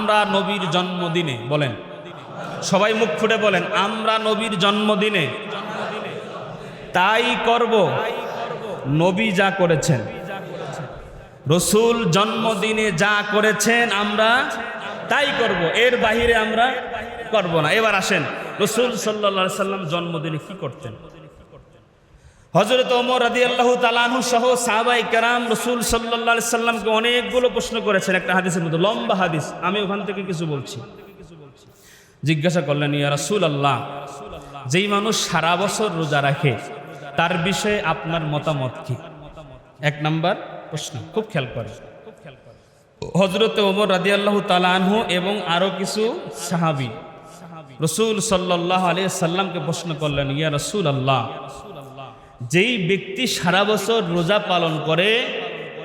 আমরা নবীর জন্মদিনে, বলেন সবাই মুখ ফুটে বলেন, আমরা নবীর জন্মদিনে তাই করব নবী যা করেছেন, রসুল জন্মদিনে যা করেছেন আমরা তাই করব, এর বাহিরে আমরা করব না। এবার আসেন, রসুল সাল্লাল্লাহু আলাইহি সাল্লাম জন্মদিনে কি করতেন? হযরত ওমর রাদিয়াল্লাহু তাআলা আনহু সহ সাহাবায়ে কেরাম রসুল সাল্লাল্লাহু আলাইহি সাল্লামকে অনেকগুলো প্রশ্ন করেছেন একটা হাদিসের মধ্যে, লম্বা হাদিস, আমি ওখান থেকে কিছু বলছি। জিজ্ঞাসা করলেন, ইয়া রাসূলুল্লাহ, যেই মানুষ সারা বছর রোজা রাখে তার বিষয়ে আপনার মতামত কি? এক নাম্বার প্রশ্ন, খুব খেয়াল করে। হযরত ওমর রাদিয়াল্লাহু তাআলা আনহু এবং আরো কিছু সাহাবী রসুল সাল্লাল্লাহু আলাইহি সাল্লামকে প্রশ্ন করলেন, ইয়া রাসূলুল্লাহ, যেই ব্যক্তি সারা বছর রোজা পালন করে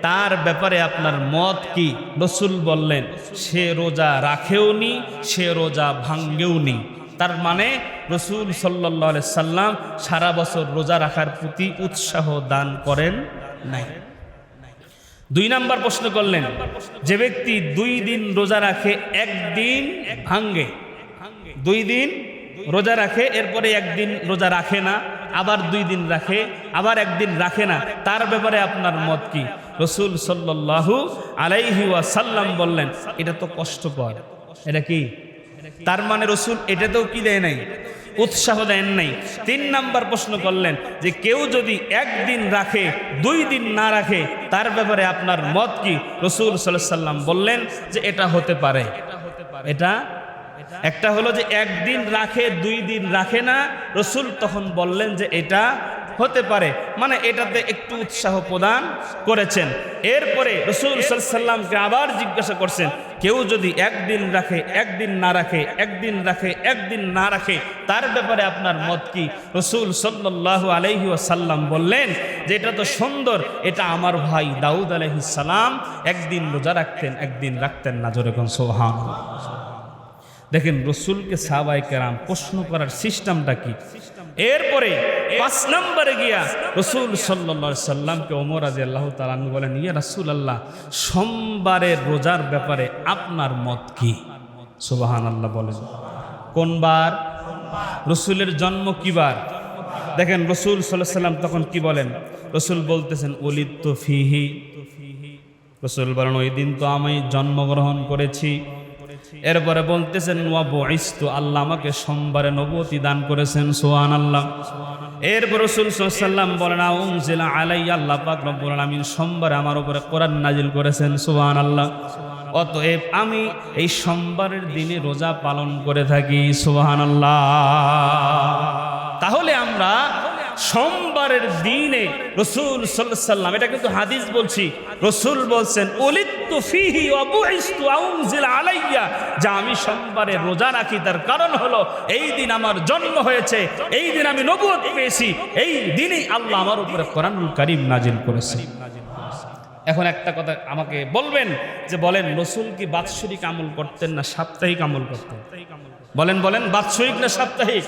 তার ব্যাপারে আপনার মত কি? রসুল বললেন, সে রোজা রাখেও নি, সে রোজা ভাঙ্গেও নি। তার মানে রসুল সাল্লাল্লাহু আলাইহি সাল্লাম সারা বছর রোজা রাখার প্রতি উৎসাহ দান করেন নাই। দুই নাম্বার প্রশ্ন করলেন, যে ব্যক্তি 2 দিন রোজা রাখে, একদিন ভাঙ্গে, 2 দিন রোজা রাখে, এরপরে একদিন রোজা রাখে না, আবার 2 দিন রাখে, আবার একদিন রাখে না, তার ব্যাপারে আপনার মত কি? রসুল সাল্লাল্লাহু আলাইহি ওয়াসাল্লাম বললেন, এটা তো কষ্টকর। এটা কি? তার মানে রসুল এটাতেও কি দেয় নাই? উৎসাহ দেন নাই। 3 নাম্বার প্রশ্ন করলেন, যে কেউ যদি একদিন রাখে 2 দিন না রাখে তার ব্যাপারে আপনার মত কি? রসুল সাল্লাল্লাহু আলাইহি সাল্লাম বললেন যে এটা হতে পারে। এটা একটা হলো যে একদিন রাখে 2 দিন রাখে না, রসুল তখন বললেন যে এটা হতে পারে, মানে এটাতে একটু উৎসাহ প্রদান করেছেন। এরপরে রসুল সাল্লাল্লাহু আলাইহি সাল্লামকে আবার জিজ্ঞাসা করছেন, কেউ যদি একদিন রাখে, একদিন না রাখে, একদিন রাখে, একদিন না রাখে, তার ব্যাপারে আপনার মত কি? রসুল সাল্লাল্লাহু আলাইহি ওয়াসাল্লাম বললেন যে এটা তো সুন্দর, এটা আমার ভাই দাউদ আলাইহিস সালাম একদিন রোজা রাখতেন, একদিন রাখতেন না। জোরে কোন সুবহানাল্লাহ। দেখেন রসুলকে সাহাবায়ে কেরাম প্রশ্ন করার সিস্টেমটা কি। এরপরে 5 নম্বরে গিয়া রসুল সাল্লাল্লাহু আলাইহি সাল্লামকে ওমর রাদিয়াল্লাহু তাআলা আনহু বলেন, ইয়া রাসূলুল্লাহ, সোমবারের রোজার ব্যাপারে আপনার মত কি? সুবহানাল্লাহ বলেন। কোন বার? রসুলের জন্ম কি বার? দেখেন রসুল সাল্লাল্লাহু আলাইহি সাল্লাম তখন কি বলেন? রসুল বলতেছেন, ওলিদতু ফিহি। রসুল বলেন, ওই দিন তো আমি জন্মগ্রহণ করেছি। এরপরে বলতেছেন, ওয়া বুইসতু, আল্লাহ আমাকে সোমবারে নবুয়তি দান করেছেন। সুবহানাল্লাহ। এরপর রাসূল সাল্লাল্লাহু আলাইহি ওয়াসাল্লাম বলেন, উনজিলা আলাইয়া, আল্লাহ পাক রব্বুল আলামিন সোমবারে আমার উপরে কোরআন নাজিল করেছেন। সুবহানাল্লাহ। অতএব আমি এই সোমবারের দিনে রোজা পালন করে থাকি। সুবহানাল্লাহ। তাহলে আমরা সোমবারের দিনে রসুল সাল্লাল্লাহু আলাইহি ওয়াসাল্লাম, এটা কিন্তু হাদিস বলছি, রসুল বলছেন, উলিদতু ফিহি ওয়া বুইসতু উনজিলা আলাইয়া, যে আমি সোমবারে রোজা রাখি তার কারণ হলো এই দিন আমার জন্ম হয়েছে, এই দিন আমি নবুয়ত পেয়েছি, এই দিনেই আল্লাহ আমার উপরে কোরআনুল কারীম নাজিল করেছেন। এখন একটা কথা আমাকে বলবেন, যে বলেন রসুল কি বাৎসরিক আমল করতেন না সাপ্তাহিক আমল করতেন? বলেন বলেন, বাৎসরিক না সাপ্তাহিক?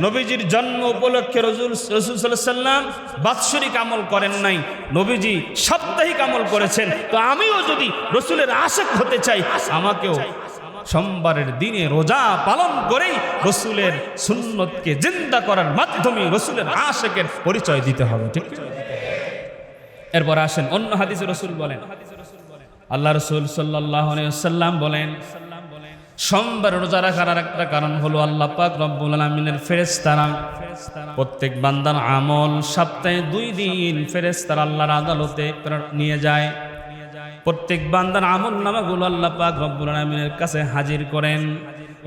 নবীজির জন্ম উপলক্ষে রসুল সাল্লাল্লাহু আলাইহি ওয়াসাল্লাম বাৎসরিক আমল করেন নাই, নবীজি সাপ্তাহিক আমল করেছেন। তো আমিও যদি রসুলের আশিক হতে চাই, আমাকেও সোমবারের দিনে রোজা পালন করেই রসুলের সুন্নতকে জিন্দা করার মাধ্যমে রসুলের আশিকের পরিচয় দিতে হবে। ঠিক? এরপর আসেন অন্য হাদিসে রসুল বলেন, আল্লাহ রসুল সাল্লাল্লাহু আলাইহি ওয়াসাল্লাম বলেন, সোমবার রোজা রাখার আর একটা কারণ হলো আল্লাহ পাক রব্বুল আলামিনের ফেরেশতারা প্রত্যেক বান্দার আমল সপ্তাহে 2 দিন ফেরেশতারা আল্লাহর আদালতে নিয়ে যায়। প্রত্যেক বান্দার আমল নামাগুলো আল্লাহ পাক রব্বুল আলামিনের কাছে হাজির করেন।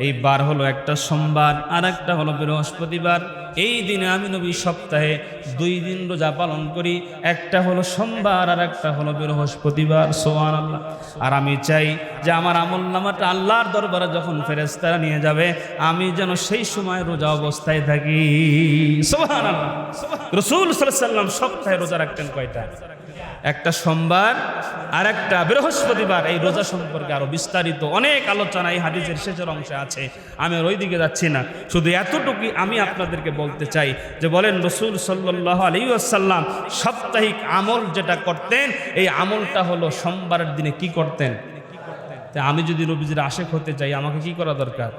এই বার হলো একটা সোমবার, আর একটা হলো বৃহস্পতিবার। এই দিনে আমি নবী সপ্তাহে 2 দিন রোজা পালন করি, একটা হলো সোমবার আর একটা হলো বৃহস্পতিবার। সুবহানাল্লাহ। আর আমি চাই যে আমার আমল নামাটা আল্লাহর দরবারে যখন ফেরেশতারা নিয়ে যাবে, আমি যেন সেই সময় রোজা অবস্থায় থাকি। সুবহানাল্লাহ। রাসূল সাল্লাল্লাহু আলাইহি ওয়াসাল্লাম সপ্তাহে রোজা রাখতেন কয়টা? একটা সোমবার আর একটা বৃহস্পতিবার। এই রোজা সম্পর্কে আরো বিস্তারিত অনেক আলোচনা এই হাদিসের শেষের অংশে আছে, আমি আর ওই দিকে যাচ্ছি না। শুধু এতটুকু আমি আপনাদেরকে বলতে চাই যে বলেন রাসূল সাল্লাল্লাহু আলাইহি ওয়াসাল্লাম সাপ্তাহিক আমল যেটা করতেন, এই আমলটা হলো সোমবারের দিনে কি করতেন? তা আমি যদি নবীজির আশেক হতে চাই আমাকে কি করা দরকার?